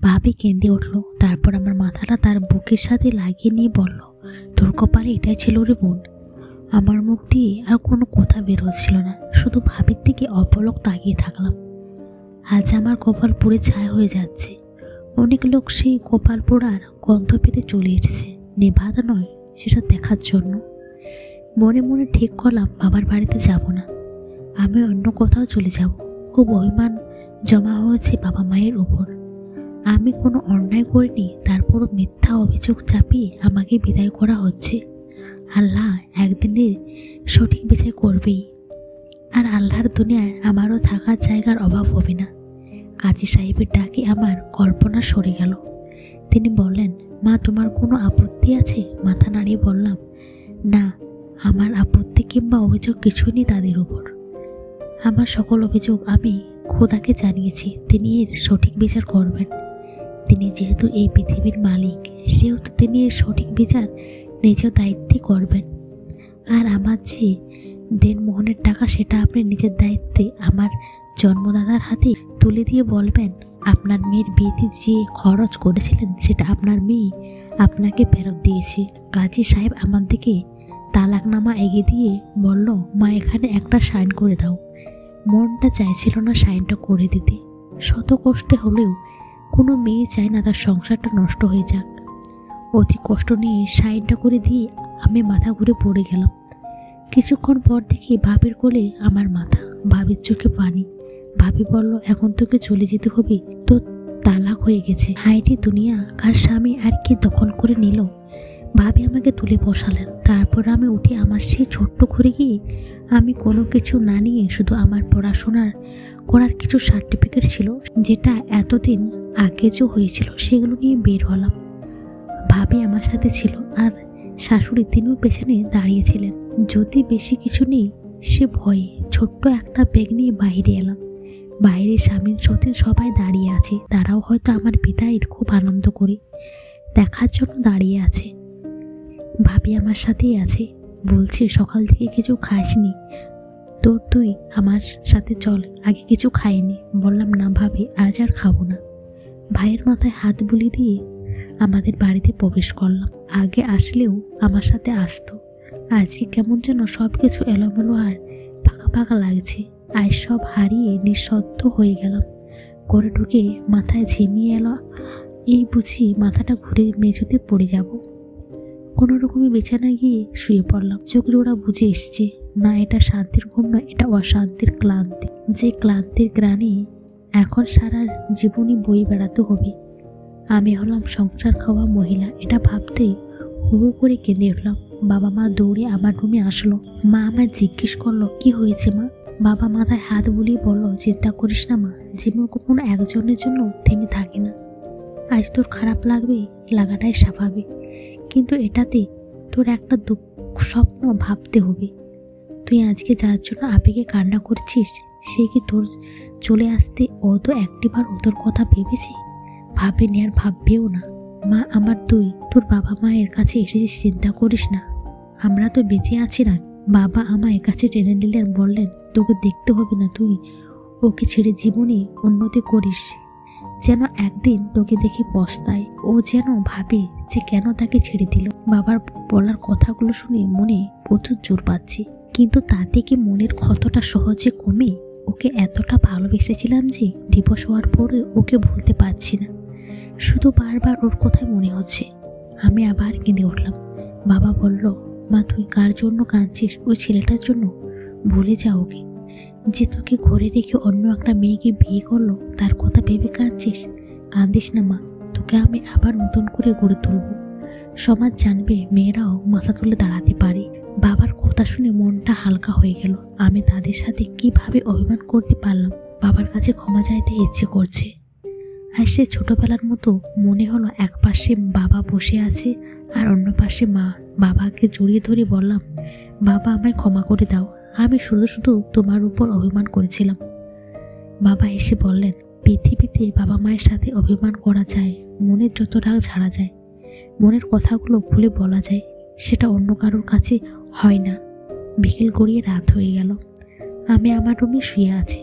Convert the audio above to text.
ভাবি কেঁদে উঠল। তারপর আমার মাথাটা তার বুকের সাথে লাগিয়ে নিয়ে বলল, তোর কপালে এটাই ছিল রে বোন। আমার মুখ দিয়ে আর কোনো কথা বের হচ্ছিল না, শুধু ভাবির দিকে অপলক তাকিয়ে থাকলাম। আজ আমার কপাল পুড়ে ছাই হয়ে যাচ্ছে। অনেক লোক সেই কপাল পোড়ার গন্ধ পেতে চলে এসেছে, নেভাদা নয় সেটা দেখার জন্য। মনে মনে ঠিক করলাম বাবার বাড়িতে যাব না, আমি অন্য কোথাও চলে যাব। খুব অভিমান জমা হয়েছে বাবা মায়ের উপর। আমি কোনো অন্যায় করিনি, তারপরও মিথ্যা অভিযোগ চাপিয়ে আমাকে বিদায় করা হচ্ছে। আল্লাহ একদিনে সঠিক বিচার করবেই, আর আল্লাহর দুনিয়ায় আমারও থাকার জায়গার অভাব হবে না। কাজী সাহেবের ডাকে আমার কল্পনা সরে গেল। তিনি বললেন, মা তোমার কোনো আপত্তি আছে? মাথা নাড়িয়ে বললাম, না, আমার আপত্তি কিংবা অভিযোগ কিছুই নেই তাদের উপর। আমার সকল অভিযোগ আমি খোদাকে জানিয়েছি, তিনি এর সঠিক বিচার করবেন। তিনি যেহেতু এই পৃথিবীর মালিক, সেহেতু তিনি এর সঠিক বিচার নিজ দায়িত্বে করবেন। আর আমার যে দেনমোহনের টাকা, সেটা আপনি নিজের দায়িত্বে আমার জন্মদাতার হাতে তুলে দিয়ে বলবেন, আপনার মেয়ের বিয়েতে যে খরচ করেছিলেন সেটা আপনার মেয়ে আপনাকে ফেরত দিয়েছে। কাজী সাহেব আমার দিকে তালাকনামা এগিয়ে দিয়ে বলল, মা এখানে একটা সাইন করে দাও। মনটা চাইছিল না সাইনটা করে দিতে। শত কষ্টে হলেও কোনো মেয়ে চায় না তার সংসারটা নষ্ট হয়ে যাক। অতি কষ্ট নিয়ে সাইনটা করে দিয়ে আমি মাথা ঘুরে পড়ে গেলাম। কিছুক্ষণ পর দেখি ভাবির কোলে আমার মাথা, ভাবির চোখে পানি। ভাবি বলল, এখন তোকে চলে যেতে হবে, তো তালাক হয়ে গেছে। হাইরে দুনিয়া, কার স্বামী আর কি দখল করে নিল। ভাবি আমাকে তুলে বসালেন। তারপর আমি উঠে আমার সেই ছোট্ট ঘরে গিয়ে আমি কোনো কিছু না নিয়ে শুধু আমার পড়াশোনার করার কিছু সার্টিফিকেট ছিল, যেটা এতদিন আগে যে হয়েছিল, সেগুলো নিয়ে বের হলাম। ভাবি আমার সাথে ছিল, আর শাশুড়ি তিনিও পেছনে দাঁড়িয়েছিলেন। যদি বেশি কিছু নেই সে ভয়ে ছোট্ট একটা ব্যাগ নিয়ে বাইরে এলাম। বাইরে স্বামীর সতীন সবাই দাঁড়িয়ে আছে। তারাও হয়তো আমার বিদায়ের খুব আনন্দ করে দেখার জন্য দাঁড়িয়ে আছে। ভাবি আমার সাথেই আছে। বলছে, সকাল থেকে কিছু খাসনি তো তুই আমার সাথে চল, আগে কিছু খাইনি। বললাম, না ভাবি, আজ আর খাবো না। ভাইয়ের মাথায় হাত বুলিয়ে দিয়ে আমাদের বাড়িতে প্রবেশ করলাম। আগে আসলেও আমার সাথে আসতো, আজকে কেমন যেন সব কিছু এলোমেলো আর ফাঁকা ফাঁকা লাগছে। আজ সব হারিয়ে নিঃশব্দ হয়ে গেলাম। করে ঢুকে মাথায় ঝিমিয়ে এলো, এই বুঝি মাথাটা ঘুরে মেঝেতে পড়ে যাব। কোনো রকমে বিছানায় গিয়ে শুয়ে পড়লাম। চোখের ওরা বুঝে এসছে, না এটা শান্তির ঘুম নয়, এটা অশান্তির ক্লান্তি। যে ক্লান্তির গ্রাণে এখন সারা জীবনই বই বেড়াতে হবে। আমি হলাম সংসার খাওয়া মহিলা, এটা ভাবতেই হু হু করে কেঁদে উঠলাম। বাবা মা দৌড়ে আমার রুমে আসলো। মা আমায় জিজ্ঞেস করলো, কি হয়েছে মা? বাবা মাথায় হাত বুলিয়ে বলল, চিন্তা করিস না মা, জীবন কখনো একজনের জন্য থেমে থাকে না। আজ তোর খারাপ লাগবে, লাগাটাই স্বাভাবিক, কিন্তু এটাতে তোর একটা দুঃখ স্বপ্ন ভাবতে হবে। তুই আজকে যার জন্য আবেগে কান্না করছিস, সে কি তোর চলে আসতে অত একটিবার ওদের কথা ভেবেছি? ভাবেনি আর ভাববেও না। মা আমার, তুই তোর বাবা মায়ের কাছে এসেছিস, চিন্তা করিস না, আমরা তো বেঁচে আছি না। বাবা আমার কাছে টেনে নিলেন, বললেন, তোকে দেখতে হবে না, তুই ওকে ছেড়ে জীবনে উন্নতি করিস, যেন একদিন তোকে দেখে পস্তায়। ও যেন ভাবে যে কেন তাকে ছেড়ে দিল। বাবার বলার কথাগুলো শুনে মনে প্রচুর জোর পাচ্ছি, কিন্তু তাতে কি মনের ক্ষতটা সহজে কমে? ওকে এতটা ভালোবেসেছিলাম যে ডিভোর্স হওয়ার পরে ওকে ভুলতে পারছি না। শুধু বারবার ওর কথাই মনে হচ্ছে। আমি আবার কেঁদে উঠলাম। বাবা বলল, মা তুই কার জন্য কাঁদছিস? ওই ছেলেটার জন্য। ভুলে যা ওকে, যে তোকে ঘরে রেখে অন্য একটা মেয়েকে বিয়ে করলো, তার কথা ভেবে কাঁদছিস। কাঁদিস না মা, তোকে আমি আবার নতুন করে গড়ে তুলব। সমাজ জানবে মেয়েরাও মাথা তুলে দাঁড়াতে পারে। বাবার কথা শুনে মনটা হালকা হয়ে গেল। আমি তাদের সাথে কিভাবে অভিমান করতে পারলাম, বাবার কাছে ক্ষমা চাইতে ইচ্ছে করছে। আর সে ছোটবেলার মতো মনে হলো। এক পাশে বাবা বসে আছে আর অন্য পাশে মা। বাবাকে জড়িয়ে ধরে বললাম, বাবা আমায় ক্ষমা করে দাও, আমি শুধু শুধু তোমার উপর অভিমান করেছিলাম। বাবা এসে বললেন, পৃথিবীতে বাবা মায়ের সাথে অভিমান করা যায়, মনের যত রাগ ঝাড়া যায়, মনের কথাগুলো খুলে বলা যায়, সেটা অন্য কারোর কাছে হয় না। বিকেল গড়িয়ে রাত হয়ে গেল। আমি আমার রুমে শুয়ে আছি।